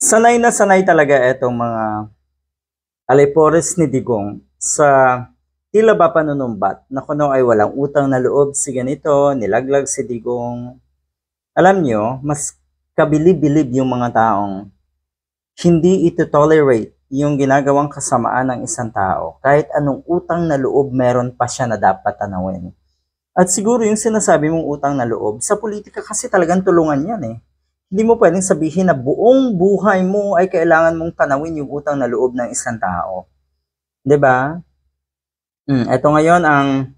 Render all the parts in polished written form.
Sanay na sanay talaga itong mga alipores ni Digong sa tila ba panunumbat na kuno ay walang utang na loob si ganito, nilaglag si Digong. Alam nyo, mas kabilib-bilib yung mga taong hindi ito tolerate yung ginagawang kasamaan ng isang tao. Kahit anong utang na loob meron pa siya na dapat tanawin. At siguro yung sinasabi mong utang na loob, sa politika kasi talagang tulungan yan eh. Hindi mo pwedeng sabihin na buong buhay mo ay kailangan mong tanawin yung utang na loob ng isang tao. 'Di ba? Ito ngayon ang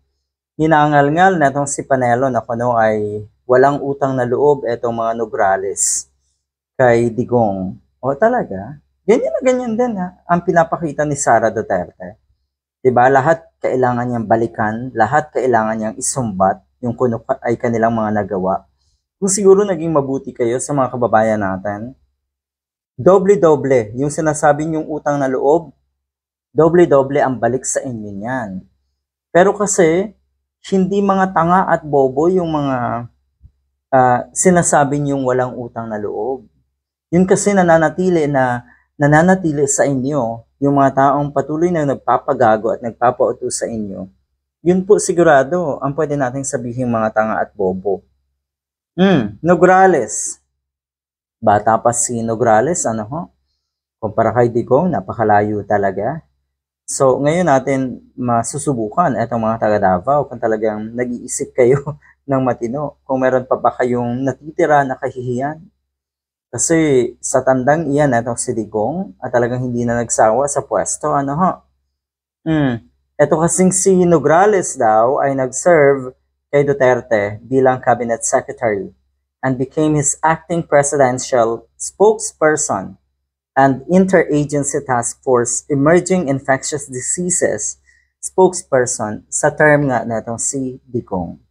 hinangal-ngal na itong si Panelo na kuno ay walang utang na loob itong mga Nograles kay Digong. O talaga? Ganyan na ganyan din ang pinapakita ni Sara Duterte. 'Di ba? Lahat kailangan niyang balikan, lahat kailangan niyang isumbat yung kuno ay kanilang mga nagawa. Kung siguro naging mabuti kayo sa mga kababayan natin, doble-doble yung sinasabi niyong utang na loob, doble-doble ang balik sa inyo niyan. Pero kasi, hindi mga tanga at bobo yung mga sinasabi niyong walang utang na loob. Yun kasi nananatili sa inyo, yung mga taong patuloy na nagpapagago at nagpapauto sa inyo. Yun po sigurado ang pwede nating sabihin mga tanga at bobo. Nograles. Bata pa si Nograles, kumpara kay Digong, napakalayo talaga. So, ngayon natin masusubukan itong mga taga Davao kung talagang nag-iisip kayo ng matino. Kung meron pa ba kayong natitira na kahihiyan. Kasi sa tandang iyan itong si Digong at talagang hindi na nagsawa sa pwesto, Ito kasing si Nograles daw ay nag-serve kay Duterte bilang cabinet secretary and became his acting presidential spokesperson and Interagency Task Force Emerging Infectious Diseases spokesperson sa term nga na itong si Digong.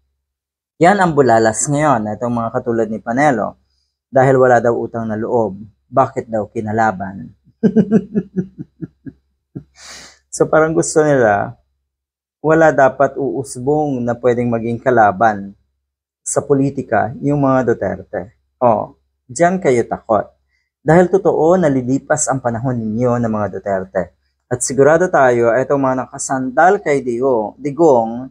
Yan ang bulalas ngayon na itong mga katulad ni Panelo dahil wala daw utang na loob. Bakit daw kinalaban? So parang gusto nila wala dapat uusbong na pwedeng maging kalaban sa politika yung mga Duterte. Diyan kayo takot. Dahil totoo, nalilipas ang panahon ninyo ng mga Duterte. At sigurado tayo, itong mga nakasandal kay Digong,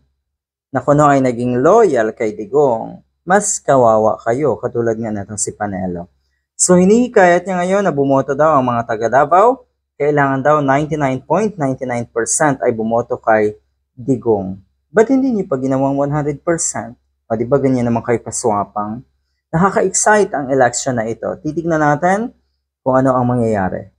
na kuno ay naging loyal kay Digong, mas kawawa kayo, katulad nga natong si Panelo. So hinihikayat niya ngayon na bumoto daw ang mga taga Davao, kailangan daw 99.99% ay bumoto kay Digong. Ba't hindi niyo pa ginawang 100%? O di ba ganyan naman kayo paswapang? Nakaka-excite ang election na ito. Titignan natin kung ano ang mangyayari.